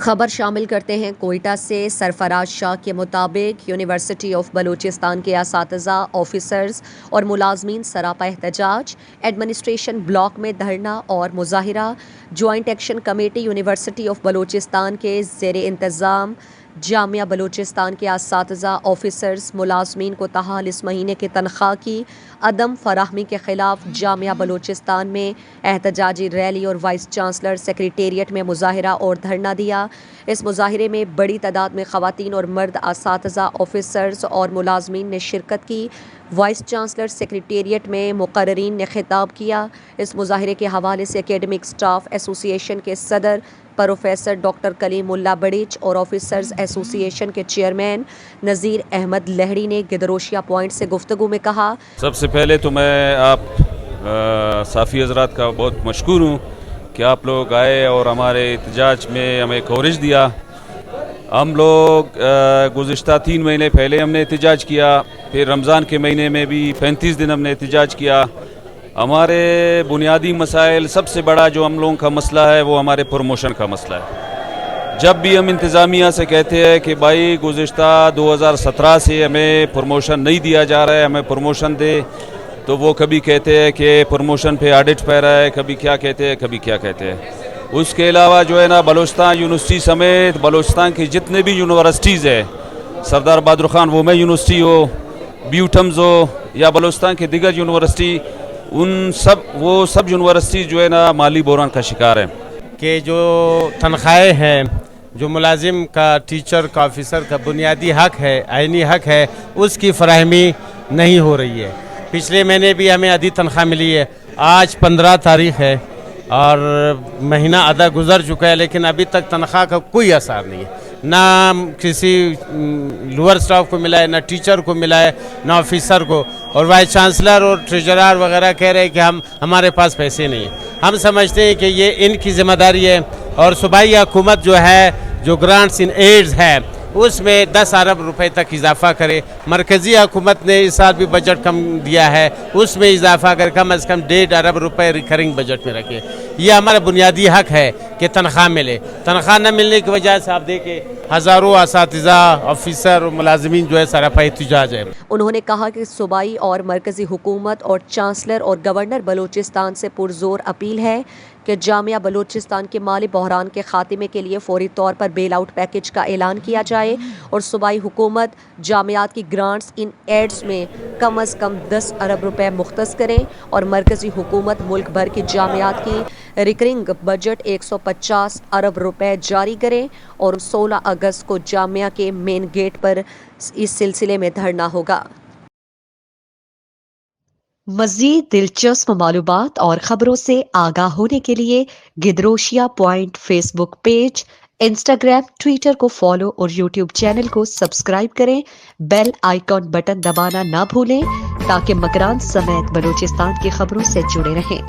خبر شامل کرتے ہیں کوئٹہ سے۔ سرفراز شاہ کے مطابق یونیورسٹی آف بلوچستان کے اساتذہ، آفیسرز اور ملازمین سراپا احتجاج، ایڈمنسٹریشن بلاک میں دھرنا اور مظاہرہ۔ Joint action committee university of Balochistan کے زیر انتظام جامعہ بلوچستان کے اساتذہ، آفیسرز، ملازمین کو تاحال اس مہینے کی تنخواہ کی عدم فراہمی کے خلاف جامعہ بلوچستان میں احتجاجی ریلی اور وائس چانسلر سیکریٹریٹ میں مظاہرہ اور دھرنا دیا۔ اس مظاہرے میں بڑی تعداد میں خواتین اور مرد اساتذہ، آفیسرز اور ملازمین نے شرکت کی۔ وائس چانسلر سیکریٹریٹ میں مقررین نے خطاب کیا۔ اس مظاہرے کے حوالے سے اکیڈمک اسٹاف ایسوسی ایشن کے صدر پروفیسر ڈاکٹر کلیم اللہ بڑیچ اور آفیسرز ایسوسی ایشن کے چیئرمین نذیر احمد لہڑی نے گدروشیا پوائنٹ سے گفتگو میں کہا، سب سے پہلے تو میں آپ صحافی حضرات کا بہت مشکور ہوں کہ آپ لوگ آئے اور ہمارے احتجاج میں ہمیں کوریج دیا۔ ہم لوگ گزشتہ 3 مہینے پہلے ہم نے احتجاج کیا، پھر رمضان کے مہینے میں بھی 35 دن ہم نے احتجاج کیا۔ ہمارے بنیادی مسائل، سب سے بڑا جو ہم لوگوں کا مسئلہ ہے وہ ہمارے پروموشن کا مسئلہ ہے۔ جب بھی ہم انتظامیہ سے کہتے ہیں کہ بھائی گزشتہ 2017 سے ہمیں پروموشن نہیں دیا جا رہا ہے، ہمیں پروموشن دے، تو وہ کبھی کہتے ہیں کہ پروموشن پہ آڈٹ پہ رہا ہے، کبھی کیا کہتے ہیں، کبھی کیا کہتے ہیں۔ اس کے علاوہ جو ہے نا، بلوچستان یونیورسٹی سمیت بلوچستان کی جتنے بھی یونیورسٹیز ہیں، سردار بہادر خان وومن یونیورسٹی ہو، بیوٹمز ہو، یا بلوچستان کے دیگر یونیورسٹی، وہ سب یونیورسٹی جو ہے نا مالی بحران کا شکار ہیں۔ کہ جو تنخواہیں ہیں، جو ملازم کا، ٹیچر کا، آفیسر کا بنیادی حق ہے، آئینی حق ہے، اس کی فراہمی نہیں ہو رہی ہے۔ پچھلے مہینے بھی ہمیں آدھی تنخواہ ملی ہے، آج 15 تاریخ ہے اور مہینہ آدھا گزر چکا ہے، لیکن ابھی تک تنخواہ کا کوئی اثر نہیں ہے۔ نہ کسی لوور سٹاف کو ملا ہے، نہ ٹیچر کو ملا ہے، نہ آفیسر کو، اور وائس چانسلر اور ٹریجرر وغیرہ کہہ رہے ہیں کہ ہمارے پاس پیسے نہیں ہیں۔ ہم سمجھتے ہیں کہ یہ ان کی ذمہ داری ہے، اور صوبائی حکومت جو ہے، جو گرانٹس ان ایڈز ہے، اس میں 10 ارب روپے تک اضافہ کرے۔ مرکزی حکومت نے اس سال بھی بجٹ کم دیا ہے، اس میں اضافہ کر کم از کم 1.5 ارب روپے ریکرنگ بجٹ میں رکھے۔ یہ ہمارا بنیادی حق ہے کہ تنخواہ ملے۔ تنخواہ نہ ملنے کی وجہ سے آپ دیکھیں ہزاروں اساتذہ، آفیسر اور ملازمین جو ہے سراپا احتجاج ہے۔ انہوں نے کہا کہ صوبائی اور مرکزی حکومت اور چانسلر اور گورنر بلوچستان سے پرزور اپیل ہے کہ جامعہ بلوچستان کے مالی بحران کے خاتمے کے لیے فوری طور پر بیل آؤٹ پیکج کا اعلان کیا جائے، اور صوبائی حکومت جامعات کی گرانٹس ان ایڈز میں کم از کم 10 ارب روپے مختص کریں، اور مرکزی حکومت ملک بھر کی جامعات کی ریکرنگ بجٹ 150 ارب روپے جاری کریں، اور 16 اگست کو جامعہ کے مین گیٹ پر اس سلسلے میں دھرنا ہوگا۔ مزید دلچسپ معلومات اور خبروں سے آگاہ ہونے کے لیے Gedrosia point Facebook page, Instagram, Twitter کو فالو اور یوٹیوب چینل کو سبسکرائب کریں۔ بیل آئیکن بٹن دبانا نہ بھولیں تاکہ مکران سمیت بلوچستان کی خبروں سے جڑے رہیں۔